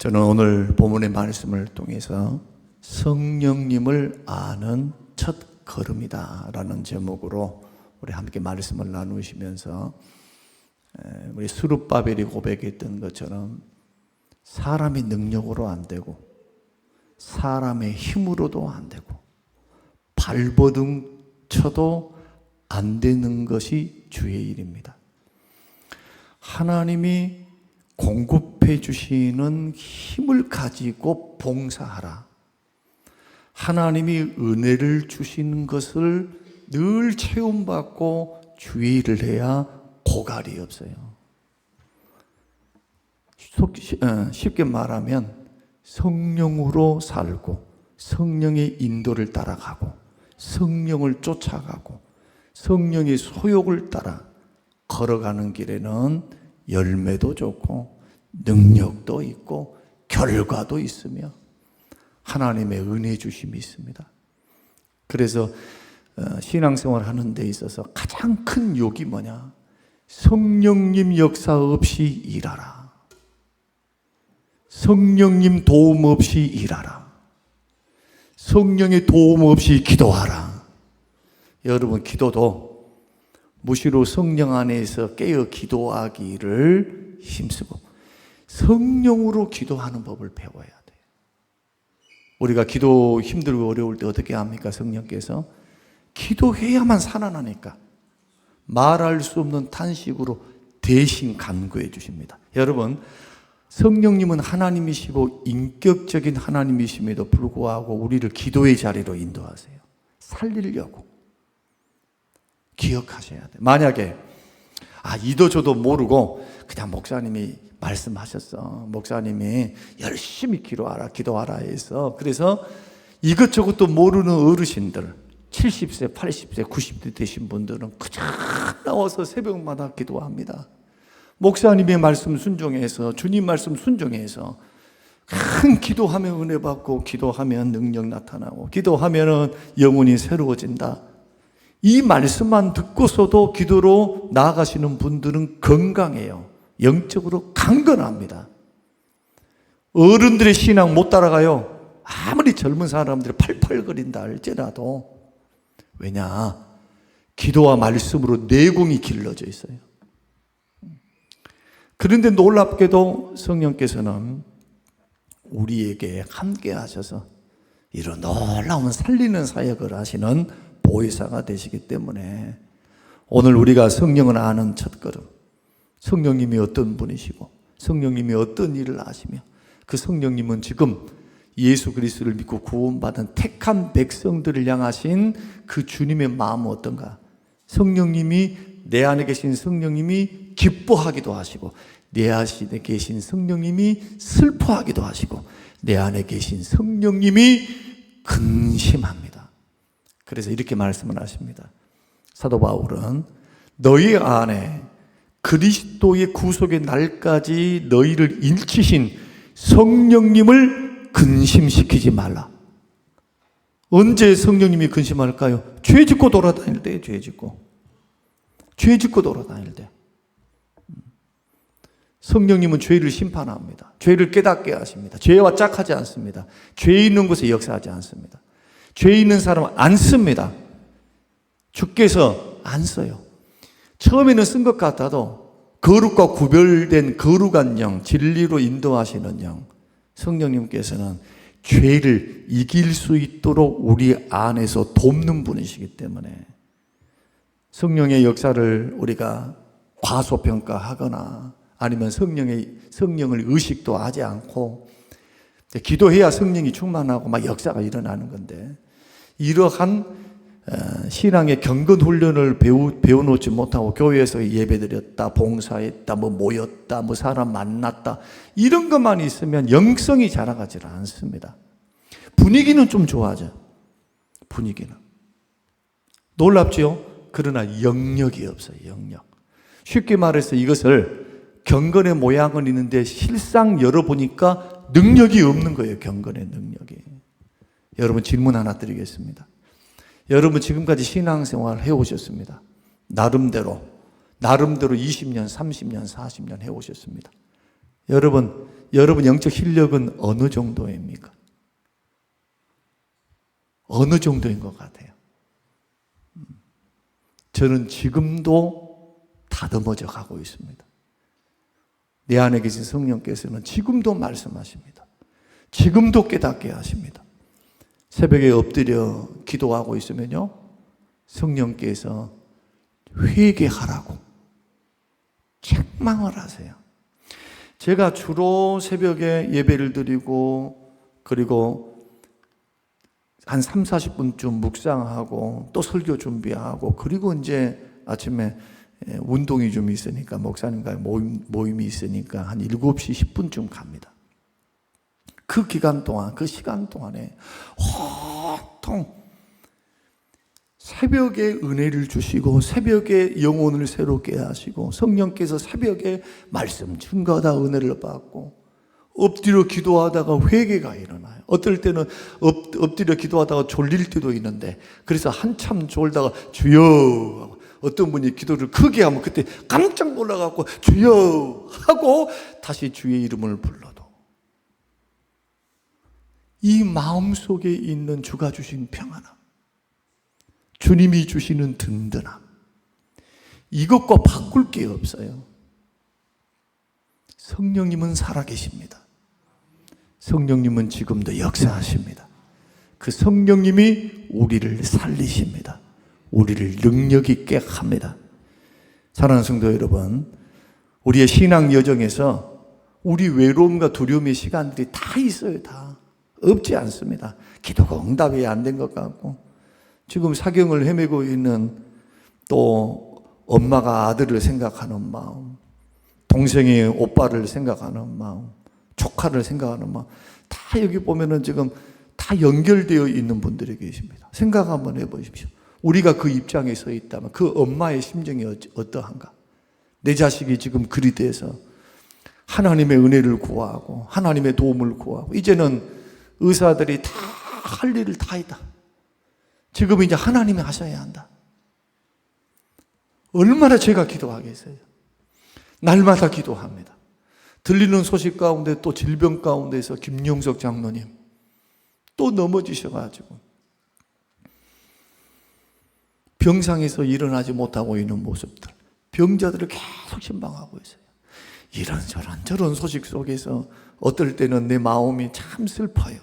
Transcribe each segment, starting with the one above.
저는 오늘 본문의 말씀을 통해서 성령님을 아는 첫 걸음이다 라는 제목으로 우리 함께 말씀을 나누시면서 우리 스룹바벨이 고백했던 것처럼 사람의 능력으로 안 되고 사람의 힘으로도 안 되고 발버둥 쳐도 안 되는 것이 주의 일입니다. 하나님이 공급해 주시는 힘을 가지고 봉사하라. 하나님이 은혜를 주시는 것을 늘 체험받고 주의를 해야 고갈이 없어요. 쉽게 말하면 성령으로 살고 성령의 인도를 따라가고 성령을 쫓아가고 성령의 소욕을 따라 걸어가는 길에는 열매도 좋고 능력도 있고 결과도 있으며 하나님의 은혜 주심이 있습니다. 그래서 신앙생활 하는 데 있어서 가장 큰 욕이 뭐냐? 성령님 역사 없이 일하라. 성령님 도움 없이 일하라. 성령의 도움 없이 기도하라. 여러분, 기도도 무시로 성령 안에서 깨어 기도하기를 힘쓰고 성령으로 기도하는 법을 배워야 돼요. 우리가 기도 힘들고 어려울 때 어떻게 합니까? 성령께서 기도해야만 살아나니까 말할 수 없는 탄식으로 대신 간구해 주십니다. 여러분, 성령님은 하나님이시고 인격적인 하나님이심에도 불구하고 우리를 기도의 자리로 인도하세요. 살리려고. 기억하셔야 돼요. 만약에 이도저도 모르고 그냥 목사님이 말씀하셨어. 목사님이 열심히 기도하라 해서 그래서 이것저것도 모르는 어르신들 70세, 80세, 90세 되신 분들은 그냥 나와서 새벽마다 기도합니다. 목사님의 말씀 순종해서 주님 말씀 순종해서 큰 기도하면 은혜 받고 기도하면 능력 나타나고 기도하면 영혼이 새로워진다. 이 말씀만 듣고서도 기도로 나아가시는 분들은 건강해요. 영적으로 강건합니다. 어른들의 신앙 못 따라가요. 아무리 젊은 사람들이 팔팔거린다 할지라도. 왜냐? 기도와 말씀으로 내공이 길러져 있어요. 그런데 놀랍게도 성령께서는 우리에게 함께 하셔서 이런 놀라운 살리는 사역을 하시는 보혜사가 되시기 때문에 오늘 우리가 성령을 아는 첫걸음, 성령님이 어떤 분이시고 성령님이 어떤 일을 하시며 그 성령님은 지금 예수 그리스도를 믿고 구원받은 택한 백성들을 향하신 그 주님의 마음은 어떤가? 성령님이 내 안에 계신 성령님이 기뻐하기도 하시고 내 안에 계신 성령님이 슬퍼하기도 하시고 내 안에 계신 성령님이 근심합니다. 그래서 이렇게 말씀을 하십니다. 사도 바울은 너희 안에 그리스도의 구속의 날까지 너희를 일치신 성령님을 근심시키지 말라. 언제 성령님이 근심할까요? 죄 짓고 돌아다닐 때, 죄 짓고 돌아다닐 때. 성령님은 죄를 심판합니다. 죄를 깨닫게 하십니다. 죄와 짝하지 않습니다. 죄 있는 곳에 역사하지 않습니다. 죄 있는 사람은 안 씁니다. 주께서 안 써요. 처음에는 쓴 것 같아도 거룩과 구별된 거룩한 영, 진리로 인도하시는 영, 성령님께서는 죄를 이길 수 있도록 우리 안에서 돕는 분이시기 때문에 성령의 역사를 우리가 과소평가하거나 아니면 성령을 의식도 하지 않고 기도해야 성령이 충만하고 막 역사가 일어나는 건데 이러한 신앙의 경건 훈련을 배워놓지 못하고 교회에서 예배드렸다, 봉사했다, 모였다, 사람 만났다 이런 것만 있으면 영성이 자라가지 않습니다. 분위기는 좀 좋아져. 분위기는 놀랍죠? 그러나 영역이 없어요. 영역. 쉽게 말해서 이것을 경건의 모양은 있는데 실상 열어보니까 능력이 없는 거예요. 경건의 능력이. 여러분 질문 하나 드리겠습니다. 여러분 지금까지 신앙생활 해오셨습니다. 나름대로 20년, 30년, 40년 해오셨습니다. 여러분 여러분 영적 실력은 어느 정도입니까? 어느 정도인 것 같아요? 저는 지금도 다듬어져 가고 있습니다. 내 안에 계신 성령께서는 지금도 말씀하십니다. 지금도 깨닫게 하십니다. 새벽에 엎드려 기도하고 있으면요, 성령께서 회개하라고 책망을 하세요. 제가 주로 새벽에 예배를 드리고, 그리고 한 3, 40분쯤 묵상하고, 또 설교 준비하고, 그리고 이제 아침에 운동이 좀 있으니까, 목사님과 모임이 있으니까 한 7시 10분쯤 갑니다. 그 기간 동안, 그 시간 동안에 보통 새벽에 은혜를 주시고, 새벽에 영혼을 새롭게 하시고, 성령께서 새벽에 말씀 증거하다 은혜를 받고, 엎드려 기도하다가 회개가 일어나요. 어떨 때는 엎드려 기도하다가 졸릴 때도 있는데, 그래서 한참 졸다가 주여 하고, 어떤 분이 기도를 크게 하면 그때 깜짝 놀라갖고 주여 하고 다시 주의 이름을 불러도, 이 마음속에 있는 주가 주신 평안함, 주님이 주시는 든든함, 이것과 바꿀 게 없어요. 성령님은 살아계십니다. 성령님은 지금도 역사하십니다. 그 성령님이 우리를 살리십니다. 우리를 능력 있게 합니다. 사랑하는 성도 여러분, 우리의 신앙 여정에서 우리 외로움과 두려움의 시간들이 다 있어요. 다 없지 않습니다. 기도가 응답이 안 된 것 같고, 지금 사경을 헤매고 있는 또 엄마가 아들을 생각하는 마음, 동생이 오빠를 생각하는 마음, 조카를 생각하는 마음, 다 여기 보면은 지금 다 연결되어 있는 분들이 계십니다. 생각 한번 해보십시오. 우리가 그 입장에 서 있다면 그 엄마의 심정이 어떠한가? 내 자식이 지금 그리 돼서 하나님의 은혜를 구하고 하나님의 도움을 구하고, 이제는 의사들이 다 할 일을 다 했다. 지금 이제 하나님이 하셔야 한다. 얼마나 제가 기도하겠어요? 날마다 기도합니다. 들리는 소식 가운데 또 질병 가운데서 김용석 장로님 또 넘어지셔가지고 병상에서 일어나지 못하고 있는 모습들, 병자들을 계속 신방하고 있어요. 이런저런 저런 소식 속에서 어떨 때는 내 마음이 참 슬퍼요.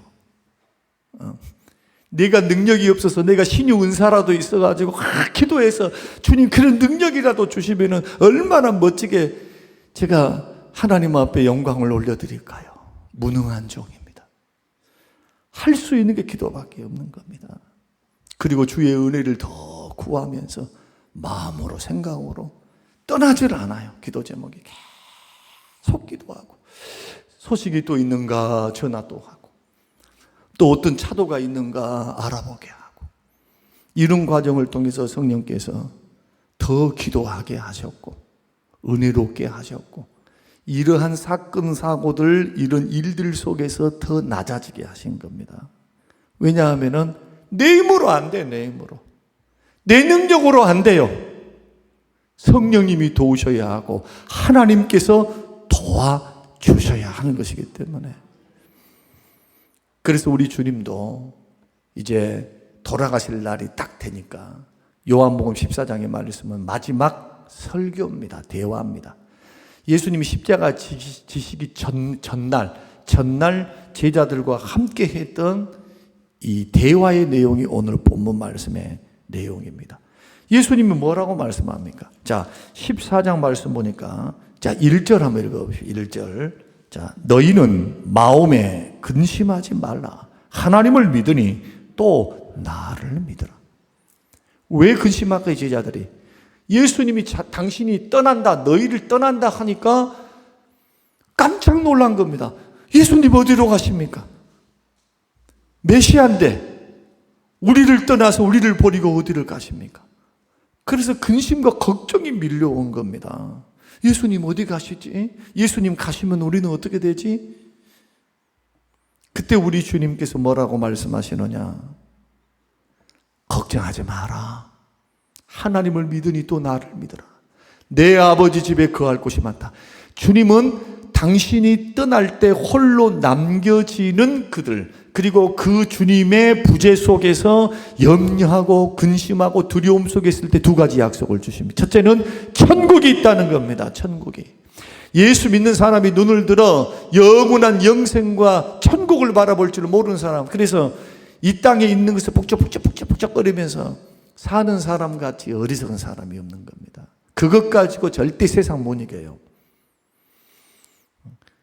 내가 능력이 없어서, 내가 신유 은사라도 있어가지고 기도해서 주님 그런 능력이라도 주시면은 얼마나 멋지게 제가 하나님 앞에 영광을 올려드릴까요? 무능한 종입니다. 할 수 있는 게 기도밖에 없는 겁니다. 그리고 주의 은혜를 더 구하면서 마음으로 생각으로 떠나질 않아요. 기도 제목이 계속 기도하고, 소식이 또 있는가 전화 또 하고, 또 어떤 차도가 있는가 알아보게 하고, 이런 과정을 통해서 성령께서 더 기도하게 하셨고 은혜롭게 하셨고, 이러한 사건 사고들, 이런 일들 속에서 더 낮아지게 하신 겁니다. 왜냐하면은 내 힘으로 안 돼. 내 힘으로, 내 능력으로 안 돼요. 성령님이 도우셔야 하고 하나님께서 도와주셔야 하는 것이기 때문에. 그래서 우리 주님도 이제 돌아가실 날이 딱 되니까 요한복음 14장의 말씀은 마지막 설교입니다. 대화입니다. 예수님이 십자가 지시기 전날 제자들과 함께 했던 이 대화의 내용이 오늘 본문 말씀의 내용입니다. 예수님이 뭐라고 말씀합니까? 자, 14장 말씀 보니까, 자, 1절 한번 읽어보십시오. 1절. 자, 너희는 마음에 근심하지 말라. 하나님을 믿으니 또 나를 믿으라. 왜 근심할까요, 제자들이? 예수님이 당신이 떠난다, 너희를 떠난다 하니까 깜짝 놀란 겁니다. 예수님 어디로 가십니까? 메시아인데 우리를 떠나서 우리를 버리고 어디를 가십니까? 그래서 근심과 걱정이 밀려온 겁니다. 예수님 어디 가시지? 예수님 가시면 우리는 어떻게 되지? 그때 우리 주님께서 뭐라고 말씀하시느냐? 걱정하지 마라. 하나님을 믿으니 또 나를 믿으라. 내 아버지 집에 거할 곳이 많다. 주님은 당신이 떠날 때 홀로 남겨지는 그들, 그리고 그 주님의 부재 속에서 염려하고 근심하고 두려움 속에 있을 때 두 가지 약속을 주십니다. 첫째는 천국이 있다는 겁니다. 천국이. 예수 믿는 사람이 눈을 들어 영원한 영생과 천국을 바라볼 줄 모르는 사람, 그래서 이 땅에 있는 것을 북적북적거리면서 사는 사람 같이 어리석은 사람이 없는 겁니다. 그것 가지고 절대 세상 못 이겨요.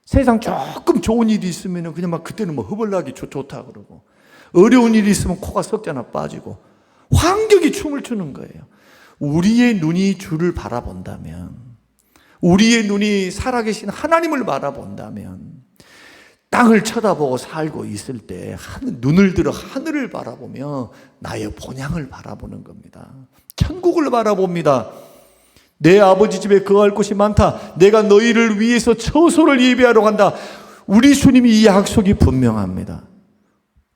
세상 조금 좋은 일이 있으면 그냥 막 그때는 뭐 허벌나기 좋다 그러고, 어려운 일이 있으면 코가 석자나 빠지고 환경이 춤을 추는 거예요. 우리의 눈이 주를 바라본다면, 우리의 눈이 살아계신 하나님을 바라본다면, 땅을 쳐다보고 살고 있을 때 눈을 들어 하늘을 바라보며 나의 본향을 바라보는 겁니다. 천국을 바라봅니다. 내 아버지 집에 거할 곳이 많다. 내가 너희를 위해서 처소를 예비하러 간다. 우리 주님이 이 약속이 분명합니다.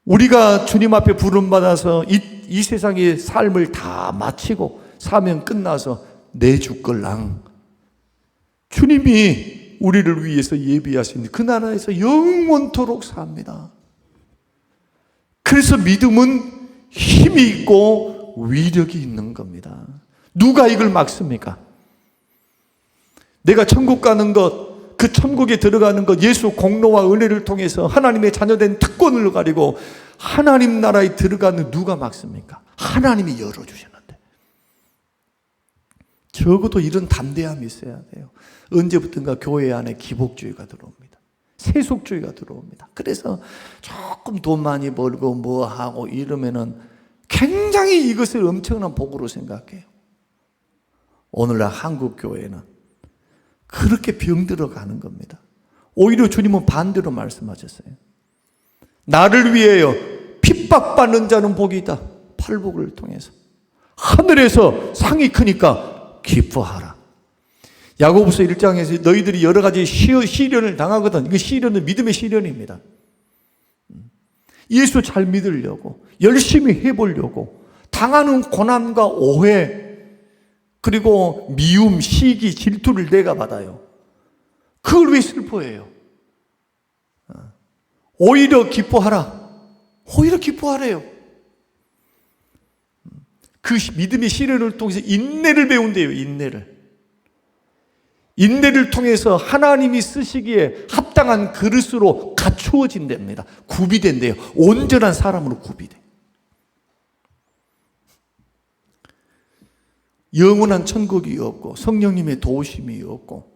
우리가 주님 앞에 부름받아서 이 세상의 삶을 다 마치고 사명 끝나서 내 죽걸랑 주님이 우리를 위해서 예비하신 그 나라에서 영원토록 삽니다. 그래서 믿음은 힘이 있고 위력이 있는 겁니다. 누가 이걸 막습니까? 내가 천국 가는 것, 그 천국에 들어가는 것, 예수 공로와 은혜를 통해서 하나님의 자녀된 특권을 가지고 하나님 나라에 들어가는 누가 막습니까? 하나님이 열어주시는데. 적어도 이런 담대함이 있어야 돼요. 언제부턴가 교회 안에 기복주의가 들어옵니다. 세속주의가 들어옵니다. 그래서 조금 돈 많이 벌고 뭐 하고 이러면은 굉장히 이것을 엄청난 복으로 생각해요. 오늘날 한국 교회는 그렇게 병들어 가는 겁니다. 오히려 주님은 반대로 말씀하셨어요. 나를 위하여 핍박받는 자는 복이 있다. 팔복을 통해서 하늘에서 상이 크니까 기뻐하라. 야고보서 1장에서 너희들이 여러 가지 시련을 당하거든. 이거 시련은 믿음의 시련입니다. 예수 잘 믿으려고 열심히 해보려고 당하는 고난과 오해, 그리고 미움, 시기, 질투를 내가 받아요. 그걸 왜 슬퍼해요? 오히려 기뻐하라. 오히려 기뻐하래요. 그 믿음의 시련을 통해서 인내를 배운대요. 인내를 통해서 하나님이 쓰시기에 합당한 그릇으로 갖추어진답니다. 구비된대요. 온전한 사람으로 구비돼. 영원한 천국이 없고 성령님의 도우심이 없고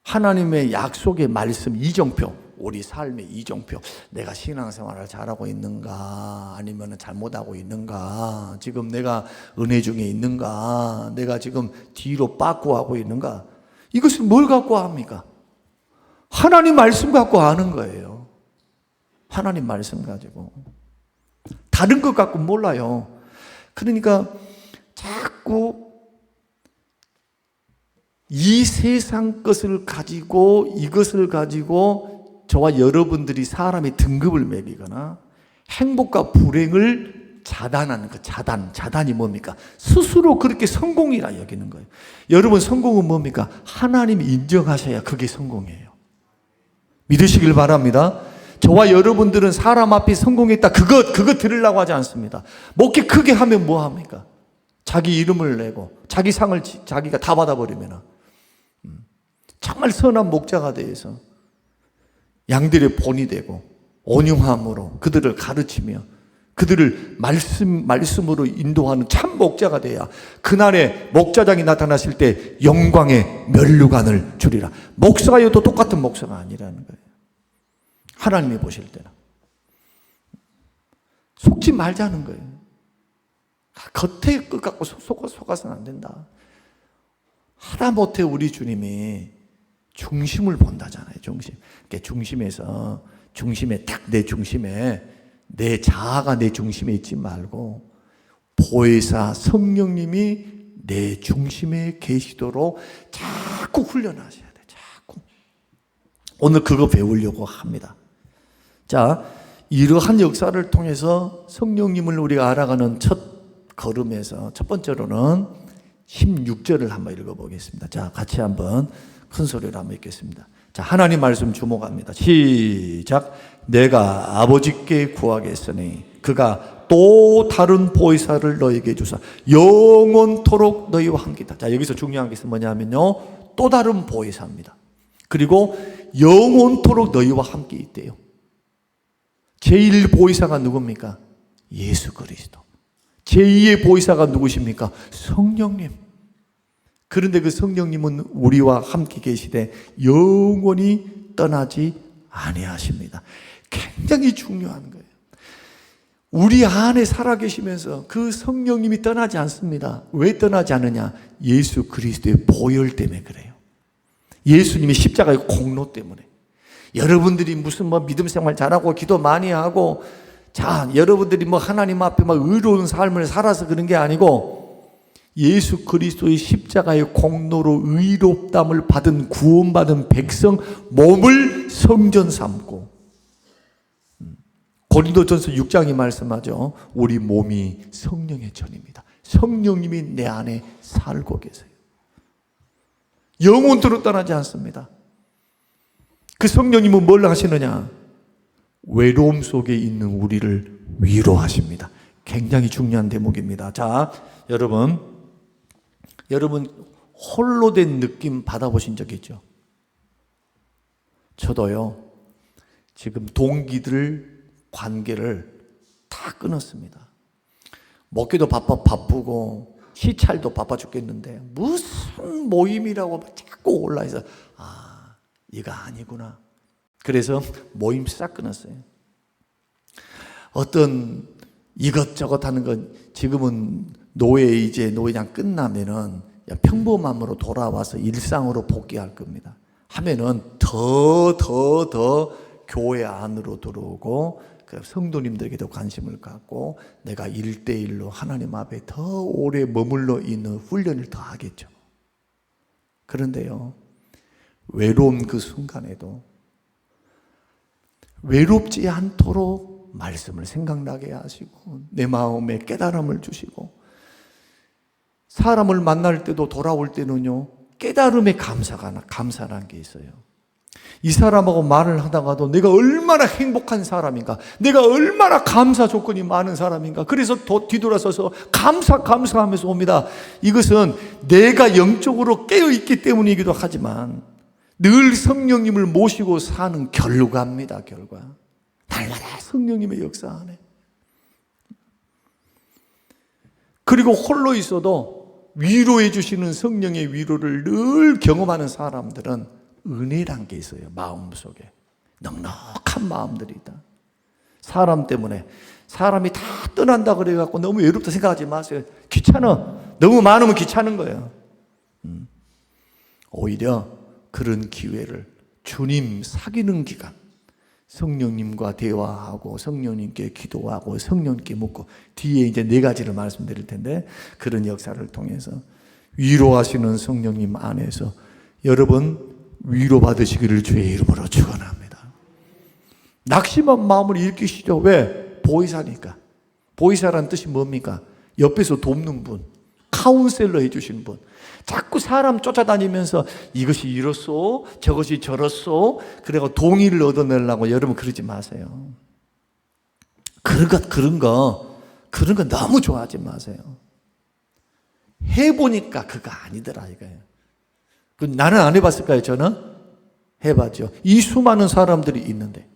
하나님의 약속의 말씀 이정표, 우리 삶의 이정표, 내가 신앙생활을 잘하고 있는가 아니면 잘못하고 있는가, 지금 내가 은혜 중에 있는가, 내가 지금 뒤로 빠꾸 하고 있는가, 이것을 뭘 갖고 합니까? 하나님 말씀 갖고 아는 거예요. 하나님 말씀 가지고. 다른 것 갖고 몰라요. 그러니까 자꾸 이 세상 것을 가지고, 이것을 가지고 저와 여러분들이 사람의 등급을 매기거나 행복과 불행을 자단하는 거. 자단이 뭡니까? 스스로 그렇게 성공이라 여기는 거예요. 여러분, 성공은 뭡니까? 하나님이 인정하셔야 그게 성공이에요. 믿으시길 바랍니다. 저와 여러분들은 사람 앞에 성공했다, 그거 들으려고 하지 않습니다. 목회 크게 하면 뭐 합니까? 자기 이름을 내고 자기 상을 자기가 다 받아버리면 정말 선한 목자가 되어서 양들의 본이 되고 온유함으로 그들을 가르치며 그들을 말씀으로 인도하는 참 목자가 돼야 그날에 목자장이 나타나실 때 영광의 면류관을 주리라. 목사여도 똑같은 목사가 아니라는 거예요. 하나님이 보실 때는 속지 말자는 거예요. 겉에 것 갖고 속아서는 안 된다. 하다못해 우리 주님이 중심을 본다잖아요. 중심. 그러니까 중심에 딱 내 중심에, 내 자아가 내 중심에 있지 말고 보혜사 성령님이 내 중심에 계시도록 자꾸 훈련하셔야 돼. 자꾸. 오늘 그거 배우려고 합니다. 자, 이러한 역사를 통해서 성령님을 우리가 알아가는 첫 걸음에서 첫 번째로는 16절을 한번 읽어보겠습니다. 자, 같이 한번 큰 소리로 한번 읽겠습니다. 자, 하나님 말씀 주목합니다. 시작. 내가 아버지께 구하겠으니 그가 또 다른 보혜사를 너에게 주사 영원토록 너희와 함께다. 자, 여기서 중요한 것은 뭐냐면요, 또 다른 보혜사입니다. 그리고 영원토록 너희와 함께 있대요. 제1 보혜사가 누굽니까? 예수 그리스도. 제2의 보혜사가 누구십니까? 성령님. 그런데 그 성령님은 우리와 함께 계시되 영원히 떠나지 아니하십니다. 굉장히 중요한 거예요. 우리 안에 살아계시면서 그 성령님이 떠나지 않습니다. 왜 떠나지 않느냐? 예수 그리스도의 보혈 때문에 그래요. 예수님이 십자가의 공로 때문에. 여러분들이 무슨 믿음 생활 잘하고 기도 많이 하고, 자, 여러분들이 하나님 앞에 의로운 삶을 살아서 그런 게 아니고, 예수 그리스도의 십자가의 공로로 의롭담을 받은 구원받은 백성 몸을 성전 삼고, 고린도전서 6장이 말씀하죠. 우리 몸이 성령의 전입니다. 성령님이 내 안에 살고 계세요. 영원토록 떠나지 않습니다. 그 성령님은 뭘 하시느냐? 외로움 속에 있는 우리를 위로하십니다. 굉장히 중요한 대목입니다. 자, 여러분 홀로 된 느낌 받아보신 적 있죠? 저도요. 지금 동기들 관계를 다 끊었습니다. 먹기도 바쁘고 시찰도 바빠 죽겠는데 무슨 모임이라고 자꾸 올라해서 이거 아니구나. 그래서 모임 싹 끊었어요. 어떤 이것저것 하는 건 지금은 노예장 끝나면은 평범함으로 돌아와서 일상으로 복귀할 겁니다. 하면은 더 교회 안으로 들어오고 성도님들에게도 관심을 갖고 내가 1대1로 하나님 앞에 더 오래 머물러 있는 훈련을 더 하겠죠. 그런데요, 외로운 그 순간에도 외롭지 않도록 말씀을 생각나게 하시고 내 마음에 깨달음을 주시고, 사람을 만날 때도 돌아올 때는요, 깨달음의 감사라는 게 있어요. 이 사람하고 말을 하다가도 내가 얼마나 행복한 사람인가, 내가 얼마나 감사 조건이 많은 사람인가, 그래서 뒤돌아서서 감사하면서 옵니다. 이것은 내가 영적으로 깨어있기 때문이기도 하지만 늘 성령님을 모시고 사는 결과입니다. 결과. 날마다 성령님의 역사 안에. 그리고 홀로 있어도 위로해 주시는 성령의 위로를 늘 경험하는 사람들은 은혜란 게 있어요. 마음속에 넉넉한 마음들이 있다. 사람 때문에 사람이 다 떠난다 그래갖고 너무 외롭다 생각하지 마세요. 귀찮아. 너무 많으면 귀찮은 거예요. 오히려 그런 기회를 주님 사귀는 기간, 성령님과 대화하고 성령님께 기도하고 성령님께 묻고, 뒤에 이제 4가지를 말씀드릴 텐데, 그런 역사를 통해서 위로하시는 성령님 안에서 여러분 위로받으시기를 주의 이름으로 축원합니다. 낙심한 마음을 일으키시죠. 왜? 보이사니까. 보이사라는 뜻이 뭡니까? 옆에서 돕는 분, 카운셀러 해주시는 분. 자꾸 사람 쫓아다니면서 이것이 이렇소, 저것이 저렇소, 그리고 동의를 얻어내려고 여러분 그러지 마세요. 그런 거 너무 좋아하지 마세요. 해보니까 그거 아니더라 이거예요. 나는 안 해봤을까요? 저는 해봤죠. 이 수많은 사람들이 있는데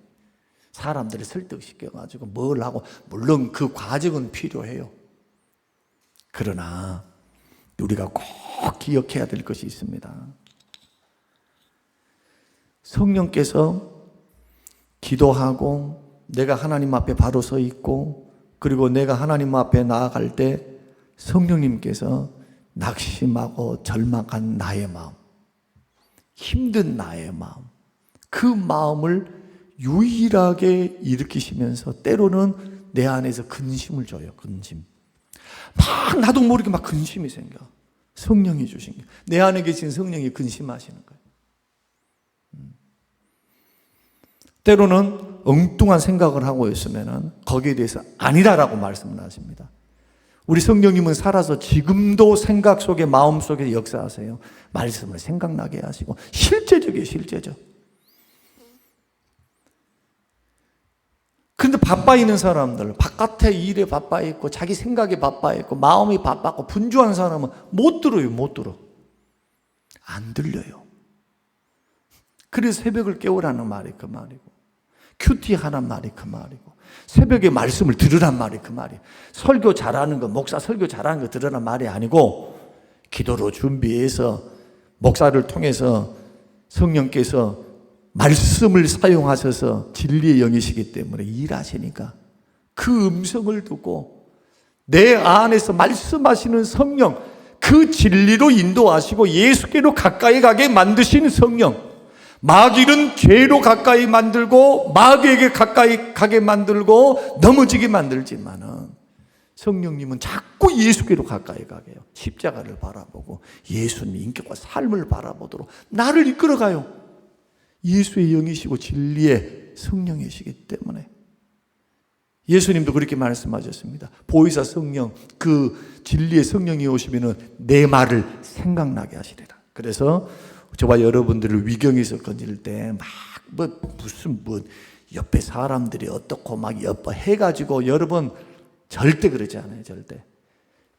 사람들을 설득시켜가지고 뭘 하고, 물론 그 과정은 필요해요. 그러나 우리가 꼭 기억해야 될 것이 있습니다. 성령께서 기도하고 내가 하나님 앞에 바로 서 있고, 그리고 내가 하나님 앞에 나아갈 때 성령님께서 낙심하고 절망한 나의 마음, 힘든 나의 마음, 그 마음을 유일하게 일으키시면서 때로는 내 안에서 근심을 줘요. 근심. 막 나도 모르게 막 근심이 생겨. 성령이 주신 게. 내 안에 계신 성령이 근심하시는 거예요. 때로는 엉뚱한 생각을 하고 있으면 거기에 대해서 아니다라고 말씀을 하십니다. 우리 성령님은 살아서 지금도 생각 속에, 마음 속에 역사하세요. 말씀을 생각나게 하시고, 실제적이에요. 실제적. 바빠 있는 사람들, 바깥에 일에 바빠 있고 자기 생각에 바빠 있고 마음이 바빴고 분주한 사람은 못 들어요. 못 들어. 안 들려요. 그래서 새벽을 깨우라는 말이 그 말이고, 큐티 하란 말이 그 말이고, 새벽에 말씀을 들으란 말이 그 말이에요. 설교 잘하는 거, 목사 설교 잘하는 거 들으란 말이 아니고, 기도로 준비해서 목사를 통해서 성령께서 말씀을 사용하셔서 진리의 영이시기 때문에 일하시니까 그 음성을 듣고 내 안에서 말씀하시는 성령, 그 진리로 인도하시고 예수께로 가까이 가게 만드신 성령, 마귀는 죄로 가까이 만들고 마귀에게 가까이 가게 만들고 넘어지게 만들지만은 성령님은 자꾸 예수께로 가까이 가게 해요. 십자가를 바라보고 예수님 인격과 삶을 바라보도록 나를 이끌어가요. 예수의 영이시고 진리의 성령이시기 때문에 예수님도 그렇게 말씀하셨습니다. 보혜사 성령, 그 진리의 성령이 오시면은 내 말을 생각나게 하시리라. 그래서 저와 여러분들을 위경에서 건질 때 막 무슨 옆에 사람들이 어떻고 막 해가지고 여러분 절대 그러지 않아요. 절대.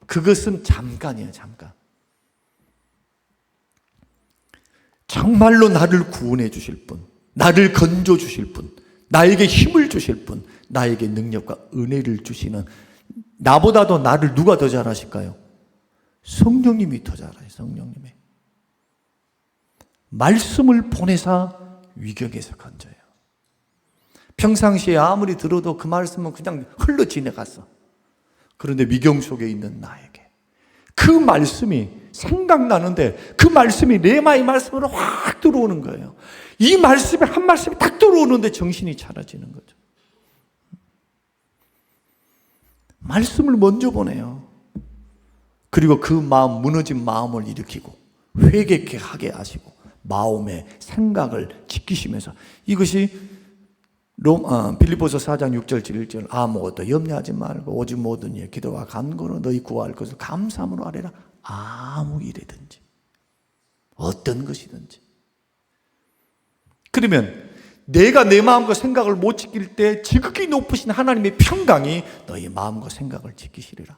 그것은 잠깐이에요. 잠깐. 정말로 나를 구원해 주실 분, 나를 건져 주실 분, 나에게 힘을 주실 분, 나에게 능력과 은혜를 주시는, 나보다도 나를 누가 더 잘하실까요? 성령님이 더 잘해요. 성령님이. 말씀을 보내사 위경에서 건져요. 평상시에 아무리 들어도 그 말씀은 그냥 흘러 지나갔어. 그런데 위경 속에 있는 나에게 그 말씀이 생각나는데 그 말씀이 레마의 말씀으로 확 들어오는 거예요. 이 말씀에 한 말씀이 딱 들어오는데 정신이 차려지는 거죠. 말씀을 먼저 보내요. 그리고 그 마음, 무너진 마음을 일으키고 회개케 하게 하시고 마음의 생각을 지키시면서, 이것이 빌립보서 4장 6절 7절 아무것도 염려하지 말고 오직 모든 일 기도와 간구로 너희 구할 것을 감사함으로 아뢰라. 아무 일이든지 어떤 것이든지. 그러면 내가 내 마음과 생각을 못 지킬 때 지극히 높으신 하나님의 평강이 너희 마음과 생각을 지키시리라.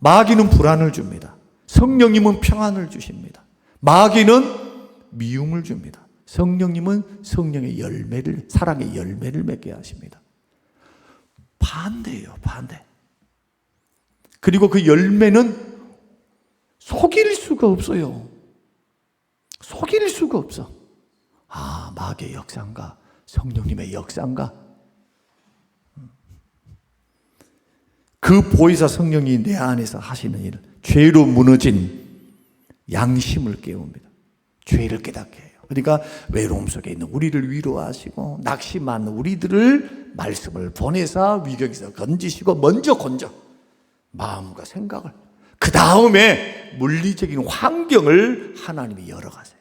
마귀는 불안을 줍니다. 성령님은 평안을 주십니다. 마귀는 미움을 줍니다. 성령님은 성령의 열매를, 사랑의 열매를 맺게 하십니다. 반대예요, 반대. 그리고 그 열매는 속일 수가 없어요. 속일 수가 없어. 아, 마귀의 역사인가? 성령님의 역사인가? 그 보혜사 성령이 내 안에서 하시는 일, 죄로 무너진 양심을 깨웁니다. 죄를 깨닫게 해요. 그러니까 외로움 속에 있는 우리를 위로하시고 낙심한 우리들을 말씀을 보내사 위경에서 건지시고 먼저 건져 마음과 생각을, 그 다음에 물리적인 환경을 하나님이 열어가세요.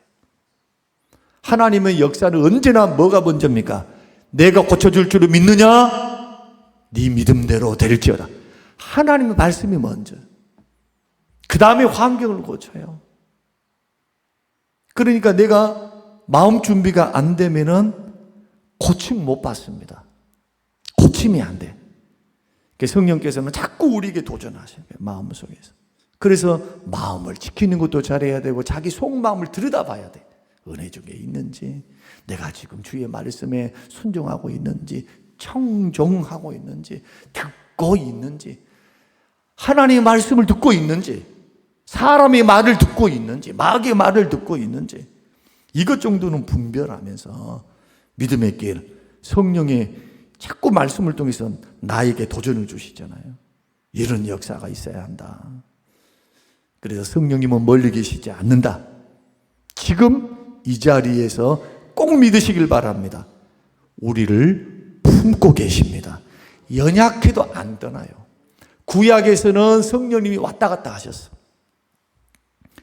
하나님의 역사는 언제나 뭐가 먼저입니까? 내가 고쳐줄 줄을 믿느냐? 네 믿음대로 될지어다. 하나님의 말씀이 먼저. 그 다음에 환경을 고쳐요. 그러니까 내가 마음 준비가 안 되면은 고침 못 받습니다. 고침이 안 돼. 성령께서는 자꾸 우리에게 도전하셔요. 마음속에서. 그래서 마음을 지키는 것도 잘해야 되고 자기 속마음을 들여다봐야 돼. 은혜 중에 있는지, 내가 지금 주의 말씀에 순종하고 있는지, 청종하고 있는지, 듣고 있는지, 하나님의 말씀을 듣고 있는지, 사람의 말을 듣고 있는지, 마귀의 말을 듣고 있는지, 이것 정도는 분별하면서 믿음의 길, 성령의 자꾸 말씀을 통해서 나에게 도전을 주시잖아요. 이런 역사가 있어야 한다. 그래서 성령님은 멀리 계시지 않는다. 지금 이 자리에서 꼭 믿으시길 바랍니다. 우리를 품고 계십니다. 연약해도 안 떠나요. 구약에서는 성령님이 왔다 갔다 하셨어.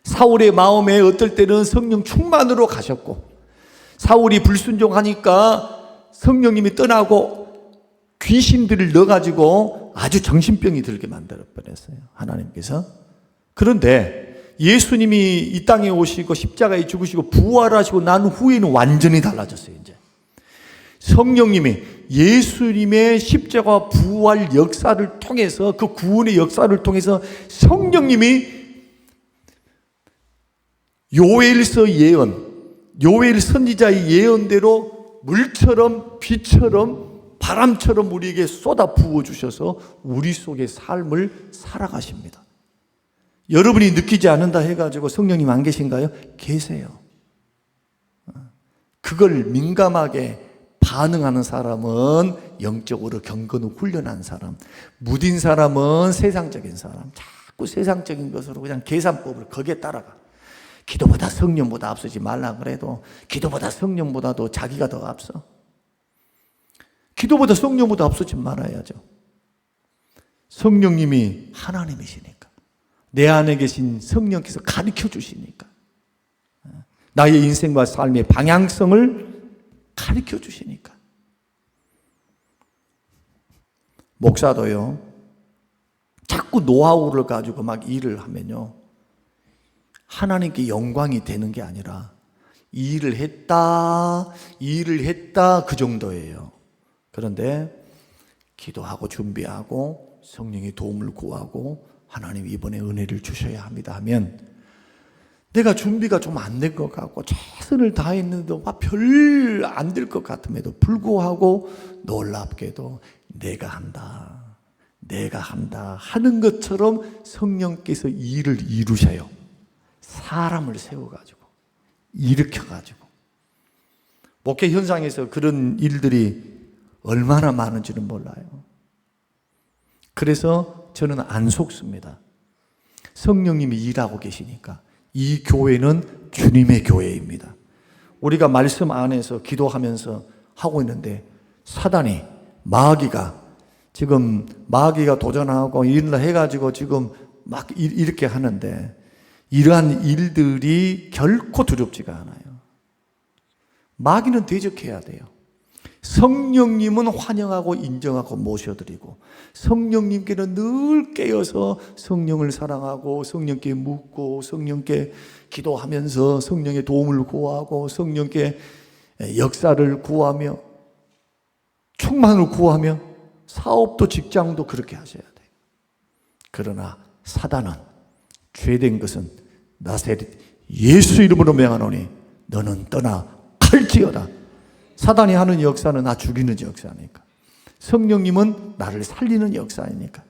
사울의 마음에 어떨 때는 성령 충만으로 가셨고, 사울이 불순종하니까 성령님이 떠나고 귀신들을 넣어가지고 아주 정신병이 들게 만들어버렸어요, 하나님께서. 그런데 예수님이 이 땅에 오시고 십자가에 죽으시고 부활하시고 난 후에는 완전히 달라졌어요. 이제 성령님이 예수님의 십자가 부활 역사를 통해서, 그 구원의 역사를 통해서 성령님이 요엘서 예언, 요엘 선지자의 예언대로 물처럼 빛처럼 바람처럼 우리에게 쏟아 부어주셔서 우리 속의 삶을 살아가십니다. 여러분이 느끼지 않는다 해가지고 성령님 안 계신가요? 계세요. 그걸 민감하게 반응하는 사람은 영적으로 경건을 훈련한 사람, 무딘 사람은 세상적인 사람, 자꾸 세상적인 것으로 그냥 계산법을 거기에 따라가. 기도보다 성령보다 앞서지 말라 그래도 기도보다 성령보다도 자기가 더 앞서. 기도보다 성령보다 앞서지 말아야죠. 성령님이 하나님이시니까, 내 안에 계신 성령께서 가르쳐 주시니까, 나의 인생과 삶의 방향성을 가르쳐 주시니까. 목사도요, 자꾸 노하우를 가지고 막 일을 하면요, 하나님께 영광이 되는 게 아니라 일을 했다 그 정도예요. 그런데 기도하고 준비하고 성령의 도움을 구하고 하나님 이번에 은혜를 주셔야 합니다 하면, 내가 준비가 좀 안 된 것 같고 최선을 다했는데도 별 안 될 것 같음에도 불구하고 놀랍게도 내가 한다 하는 것처럼 성령께서 일을 이루셔요. 사람을 세워가지고 일으켜가지고. 목회 현장에서 그런 일들이 얼마나 많은지는 몰라요. 그래서 저는 안 속습니다. 성령님이 일하고 계시니까. 이 교회는 주님의 교회입니다. 우리가 말씀 안에서 기도하면서 하고 있는데 사단이, 마귀가 도전하고 일을 해가지고 지금 막 이렇게 하는데, 이러한 일들이 결코 두렵지가 않아요. 마귀는 대적해야 돼요. 성령님은 환영하고 인정하고 모셔드리고, 성령님께는 늘 깨어서 성령을 사랑하고 성령께 묻고 성령께 기도하면서 성령의 도움을 구하고 성령께 역사를 구하며 충만을 구하며 사업도 직장도 그렇게 하셔야 돼요. 그러나 사단은, 죄된 것은 나사렛 예수 이름으로 명하노니 너는 떠나 갈지어다. 사단이 하는 역사는 나 죽이는 역사니까, 성령님은 나를 살리는 역사이니까.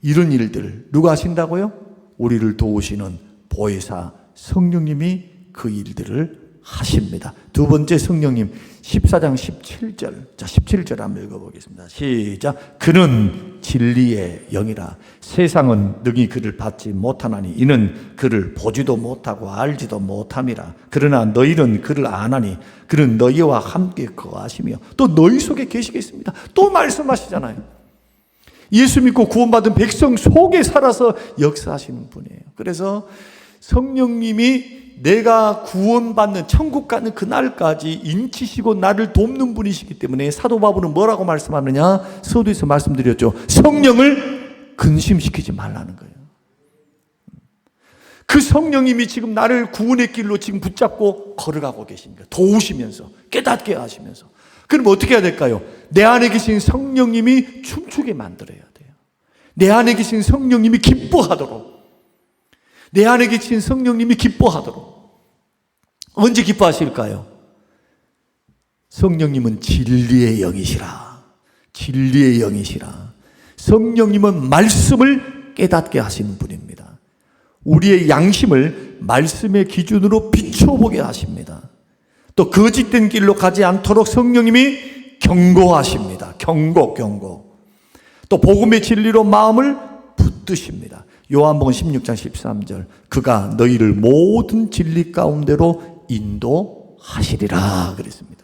이런 일들 누가 하신다고요? 우리를 도우시는 보혜사 성령님이 그 일들을 하십니다. 두 번째, 성령님 14장 17절. 자, 17절 한번 읽어보겠습니다. 시작. 그는 진리의 영이라. 세상은 능히 그를 받지 못하나니 이는 그를 보지도 못하고 알지도 못함이라. 그러나 너희는 그를 아나니 그는 너희와 함께 거하시며 또 너희 속에 계시겠습니다. 또 말씀하시잖아요. 예수 믿고 구원받은 백성 속에 살아서 역사하시는 분이에요. 그래서 성령님이 내가 구원받는, 천국 가는 그날까지 인치시고 나를 돕는 분이시기 때문에 사도 바울은 뭐라고 말씀하느냐? 서두에서 말씀드렸죠. 성령을 근심시키지 말라는 거예요. 그 성령님이 지금 나를 구원의 길로 지금 붙잡고 걸어가고 계신 거예요. 도우시면서, 깨닫게 하시면서. 그럼 어떻게 해야 될까요? 내 안에 계신 성령님이 춤추게 만들어야 돼요. 내 안에 계신 성령님이 기뻐하도록, 내 안에 계신 성령님이 기뻐하도록. 언제 기뻐하실까요? 성령님은 진리의 영이시라. 진리의 영이시라. 성령님은 말씀을 깨닫게 하시는 분입니다. 우리의 양심을 말씀의 기준으로 비춰보게 하십니다. 또 거짓된 길로 가지 않도록 성령님이 경고하십니다. 경고. 또 복음의 진리로 마음을 붙드십니다. 요한복음 16장 13절. 그가 너희를 모든 진리 가운데로 인도하시리라 그랬습니다.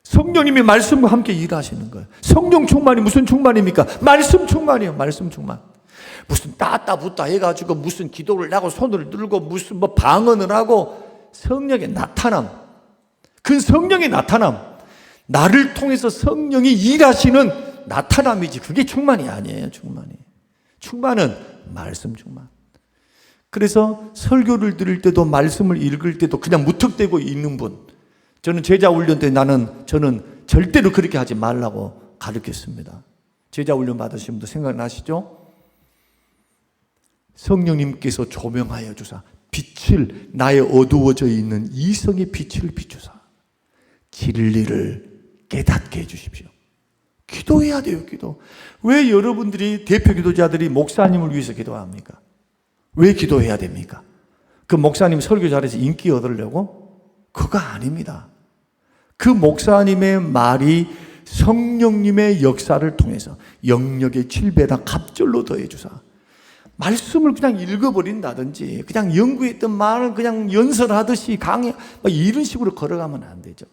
성령님이 말씀과 함께 일하시는 거예요. 성령 충만이 무슨 충만입니까? 말씀 충만이에요. 말씀 충만. 무슨 따따 붙다 해가지고 무슨 기도를 하고 손을 들고 무슨 뭐 방언을 하고, 성령의 나타남, 그 성령의 나타남, 나를 통해서 성령이 일하시는 나타남이지, 그게 충만이 아니에요. 충만은 말씀 충만. 그래서 설교를 들을 때도 말씀을 읽을 때도 그냥 무턱대고 읽는 분, 저는 제자 훈련 때 저는 절대로 그렇게 하지 말라고 가르쳤습니다. 제자 훈련 받으신 분도 생각나시죠? 성령님께서 조명하여 주사 빛을, 나의 어두워져 있는 이성의 빛을 비추사 진리를 깨닫게 해주십시오. 기도해야 돼요. 기도. 왜 여러분들이 대표 기도자들이 목사님을 위해서 기도합니까? 왜 기도해야 됩니까? 그 목사님 설교 잘해서 인기 얻으려고? 그거 아닙니다. 그 목사님의 말이 성령님의 역사를 통해서 영역의 7배나 갑절로 더해주사 말씀을 그냥 읽어버린다든지 그냥 연구했던 말을 그냥 연설하듯이 강의 이런 식으로 걸어가면 안 되죠.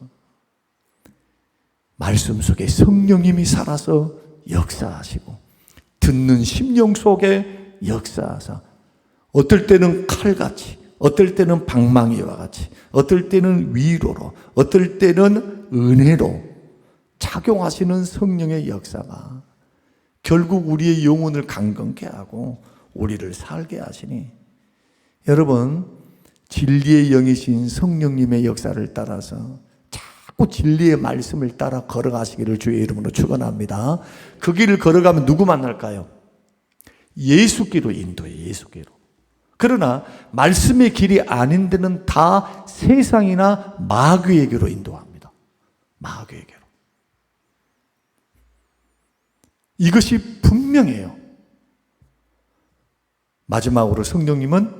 말씀 속에 성령님이 살아서 역사하시고 듣는 심령 속에 역사하사 어떨 때는 칼같이, 어떨 때는 방망이와 같이, 어떨 때는 위로로, 어떨 때는 은혜로 작용하시는 성령의 역사가 결국 우리의 영혼을 강건케 하고 우리를 살게 하시니 여러분 진리의 영이신 성령님의 역사를 따라서 자꾸 진리의 말씀을 따라 걸어가시기를 주의 이름으로 축원합니다. 그 길을 걸어가면 누구 만날까요? 예수께로 인도해요. 예수께로. 그러나 말씀의 길이 아닌 데는 다 세상이나 마귀에게로 인도합니다. 마귀에게로. 이것이 분명해요. 마지막으로 성령님은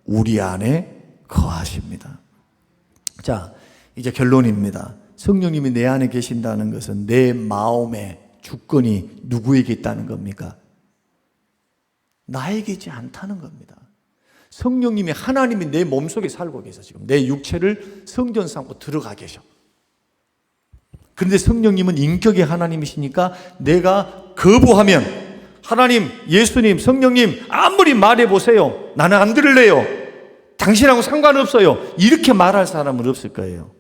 우리 안에 거하십니다. 자, 이제 결론입니다. 성령님이 내 안에 계신다는 것은 내 마음의 주권이 누구에게 있다는 겁니까? 나에게 있지 않다는 겁니다. 성령님이 하나님이 내 몸속에 살고 계셔. 지금 내 육체를 성전 삼고 들어가 계셔. 그런데 성령님은 인격의 하나님이시니까 내가 거부하면 하나님, 예수님, 성령님 아무리 말해보세요. 나는 안 들을래요. 당신하고 상관없어요. 이렇게 말할 사람은 없을 거예요.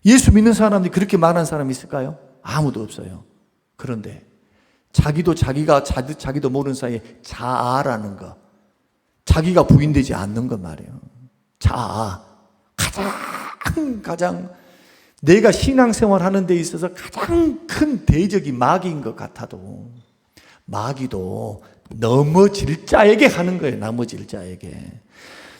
예수 믿는 사람들이 그렇게 말하는 사람이 있을까요? 아무도 없어요. 그런데 자기도 자기도 모르는 사이에 자아라는 거, 자기가 부인되지 않는 것 말이에요. 자아. 가장 내가 신앙생활 하는 데 있어서 가장 큰 대적이 마귀인 것 같아도 마귀도 넘어질 자에게 하는 거예요. 넘어질 자에게.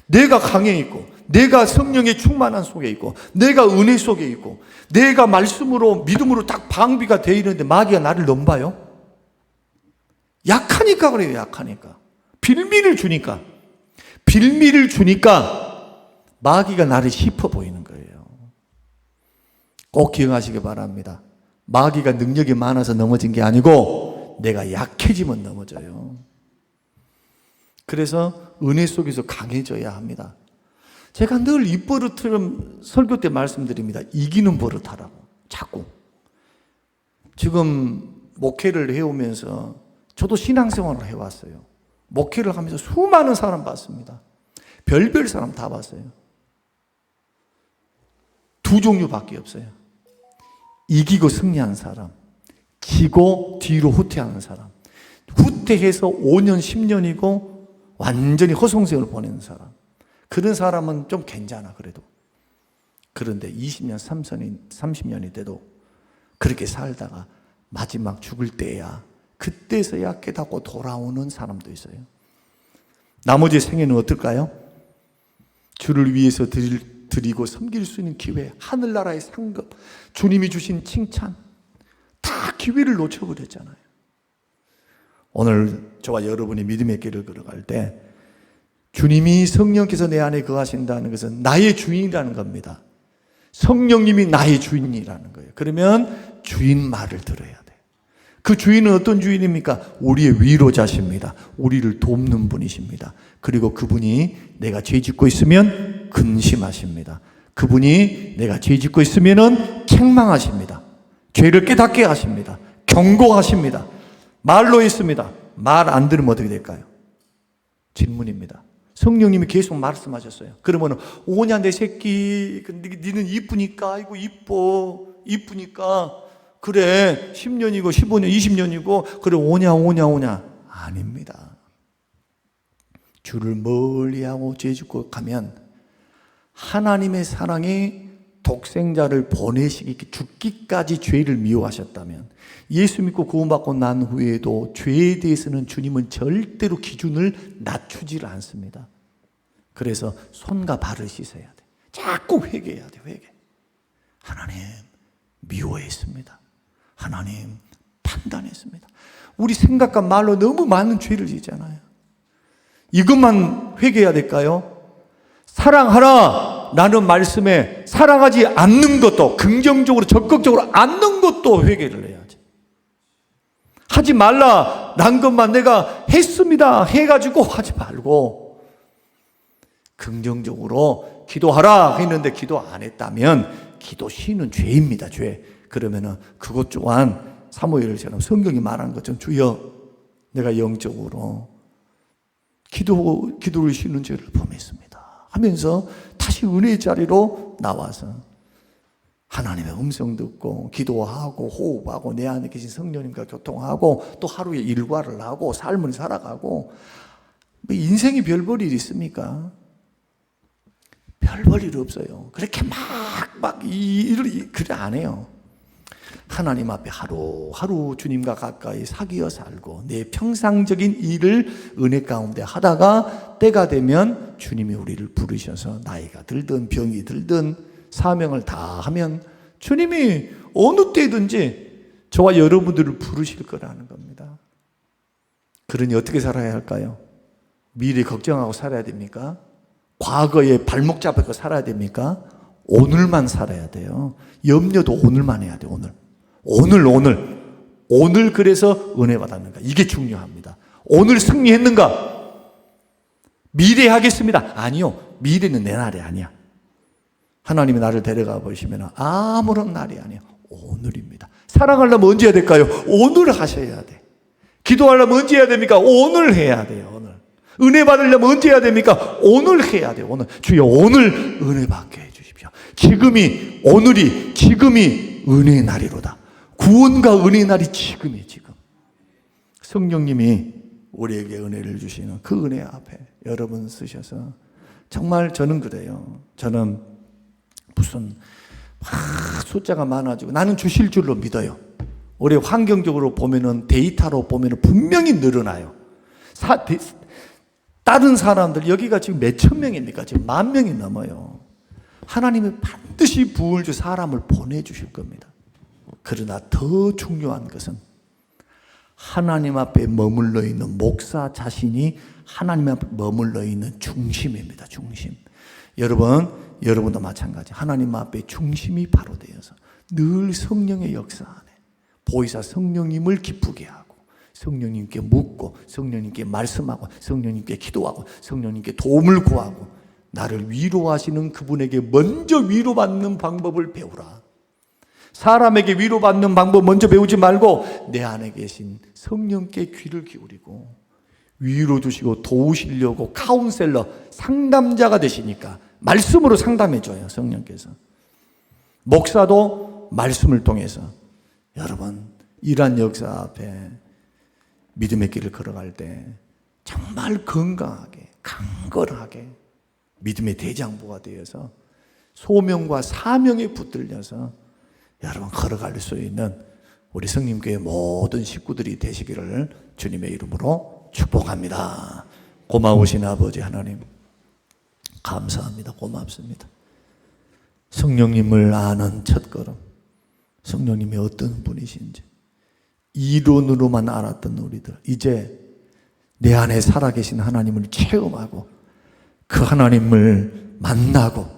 내가 강해 있고 내가 성령의 충만한 속에 있고 내가 은혜 속에 있고 내가 말씀으로 믿음으로 딱 방비가 되어 있는데 마귀가 나를 넘봐요? 약하니까 그래요. 약하니까. 빌미를 주니까 마귀가 나를 씹어 보이는 거예요. 꼭 기억하시기 바랍니다. 마귀가 능력이 많아서 넘어진 게 아니고 내가 약해지면 넘어져요. 그래서 은혜 속에서 강해져야 합니다. 제가 늘 이 버릇을 설교 때 말씀드립니다. 이기는 버릇하라고. 자꾸. 지금 목회를 해오면서 저도 신앙생활을 해왔어요. 목회를 하면서 수많은 사람 봤습니다. 별별 사람 다 봤어요. 두 종류밖에 없어요. 이기고 승리한 사람, 지고 뒤로 후퇴하는 사람. 후퇴해서 5년, 10년이고 완전히 허송세월을 보내는 사람. 그런 사람은 좀 괜찮아 그래도. 그런데 20년, 30년이 돼도 그렇게 살다가 마지막 죽을 때야 그때서야 깨닫고 돌아오는 사람도 있어요. 나머지 생애는 어떨까요? 주를 위해서 드리고 섬길 수 있는 기회, 하늘나라의 상급, 주님이 주신 칭찬 다 기회를 놓쳐버렸잖아요. 오늘 저와 여러분이 믿음의 길을 걸어갈 때 주님이 성령께서 내 안에 거하신다는 것은 나의 주인이라는 겁니다. 성령님이 나의 주인이라는 거예요. 그러면 주인 말을 들어야 돼요. 그 주인은 어떤 주인입니까? 우리의 위로자십니다. 우리를 돕는 분이십니다. 그리고 그분이 내가 죄 짓고 있으면 근심하십니다. 그분이 내가 죄 짓고 있으면 책망하십니다. 죄를 깨닫게 하십니다. 경고하십니다. 말로 했습니다. 말 안 들으면 어떻게 될까요? 질문입니다. 성령님이 계속 말씀하셨어요. 그러면 오냐 내 새끼, 니는 이쁘니까, 아이고 이쁘니까 그래 10년이고 15년 20년이고 그래 오냐 아닙니다. 주를 멀리하고 죄 짓고 가면 하나님의 사랑이 독생자를 보내시기 죽기까지 죄를 미워하셨다면 예수 믿고 구원받고 난 후에도 죄에 대해서는 주님은 절대로 기준을 낮추지를 않습니다. 그래서 손과 발을 씻어야 돼. 자꾸 회개해야 돼. 회개. 하나님 미워했습니다. 하나님 판단했습니다. 우리 생각과 말로 너무 많은 죄를 짓잖아요. 이것만 회개해야 될까요? 사랑하라 라는 말씀에 사랑하지 않는 것도, 긍정적으로 적극적으로 않는 것도 회개를 해야지. 하지 말라 란 것만 내가 했습니다 해가지고 하지 말고, 긍정적으로 기도하라 했는데 기도 안 했다면 기도 쉬는 죄입니다. 죄. 그러면은 그것 또한 사무엘처럼 성경이 말하는 것처럼 주여 내가 영적으로 기도를 쉬는 죄를 범했습니다 하면서 다시 은혜의 자리로 나와서 하나님의 음성 듣고 기도하고 호흡하고 내 안에 계신 성령님과 교통하고 또 하루에 일과를 하고 삶을 살아가고, 뭐 인생이 별 볼 일 있습니까? 별 볼 일 없어요. 그렇게 막 일을 그래 안 해요. 하나님 앞에 하루하루 주님과 가까이 사귀어 살고 내 평상적인 일을 은혜 가운데 하다가 때가 되면 주님이 우리를 부르셔서 나이가 들든 병이 들든 사명을 다 하면 주님이 어느 때든지 저와 여러분들을 부르실 거라는 겁니다. 그러니 어떻게 살아야 할까요? 미래 걱정하고 살아야 됩니까? 과거에 발목 잡고 살아야 됩니까? 오늘만 살아야 돼요. 염려도 오늘만 해야 돼요. 오늘 그래서 은혜 받았는가? 이게 중요합니다. 오늘 승리했는가? 미래 하겠습니다. 아니요. 미래는 내 날이 아니야. 하나님이 나를 데려가 보시면 아무런 날이 아니야. 오늘입니다. 사랑하려면 언제 해야 될까요? 오늘 하셔야 돼. 기도하려면 언제 해야 됩니까? 오늘 해야 돼요. 오늘. 은혜 받으려면 언제 해야 됩니까? 오늘 해야 돼요. 오늘. 주여 오늘 은혜 받게 해주십시오. 지금이 은혜의 날이로다. 구원과 은혜의 날이 지금이에요. 지금. 성령님이 우리에게 은혜를 주시는 그 은혜 앞에 여러분 쓰셔서, 정말 저는 그래요. 저는 무슨 숫자가 많아지고 나는 주실 줄로 믿어요. 우리 환경적으로 보면은, 데이터로 보면은 분명히 늘어나요. 다른 사람들 여기가 지금 몇천 명입니까? 지금 10,000명이 넘어요. 하나님이 반드시 부을 주 사람을 보내주실 겁니다. 그러나 더 중요한 것은 하나님 앞에 머물러 있는 목사 자신이 하나님 앞에 머물러 있는 중심입니다. 중심. 여러분도 마찬가지. 하나님 앞에 중심이 바로 되어서 늘 성령의 역사 안에 보이사 성령님을 기쁘게 하고, 성령님께 묻고, 성령님께 말씀하고, 성령님께 기도하고, 성령님께 도움을 구하고, 나를 위로하시는 그분에게 먼저 위로받는 방법을 배우라. 사람에게 위로받는 방법 먼저 배우지 말고 내 안에 계신 성령께 귀를 기울이고 위로 주시고 도우시려고 카운셀러, 상담자가 되시니까 말씀으로 상담해 줘요. 성령께서. 목사도 말씀을 통해서. 여러분, 이러한 역사 앞에 믿음의 길을 걸어갈 때 정말 건강하게, 강건하게 믿음의 대장부가 되어서 소명과 사명에 붙들려서 여러분 걸어갈 수 있는 우리 성림교회 모든 식구들이 되시기를 주님의 이름으로 축복합니다. 고마우신 아버지 하나님, 감사합니다. 고맙습니다. 성령님을 아는 첫걸음, 성령님이 어떤 분이신지 이론으로만 알았던 우리들, 이제 내 안에 살아계신 하나님을 체험하고 그 하나님을 만나고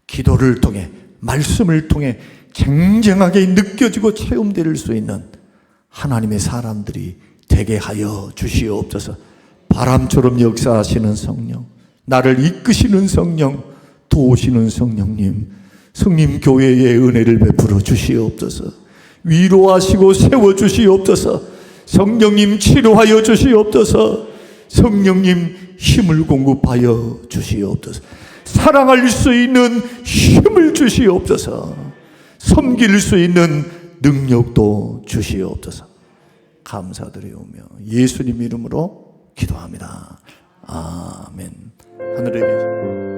기도를 통해, 말씀을 통해 쟁쟁하게 느껴지고 체험될 수 있는 하나님의 사람들이 되게 하여 주시옵소서. 바람처럼 역사하시는 성령, 나를 이끄시는 성령, 도우시는 성령님, 성림 교회의 은혜를 베풀어 주시옵소서. 위로하시고 세워주시옵소서. 성령님 치료하여 주시옵소서. 성령님 힘을 공급하여 주시옵소서. 사랑할 수 있는 힘을 주시옵소서. 섬길 수 있는 능력도 주시옵소서. 감사드리오며 예수님 이름으로 기도합니다. 아멘. 하늘에 계신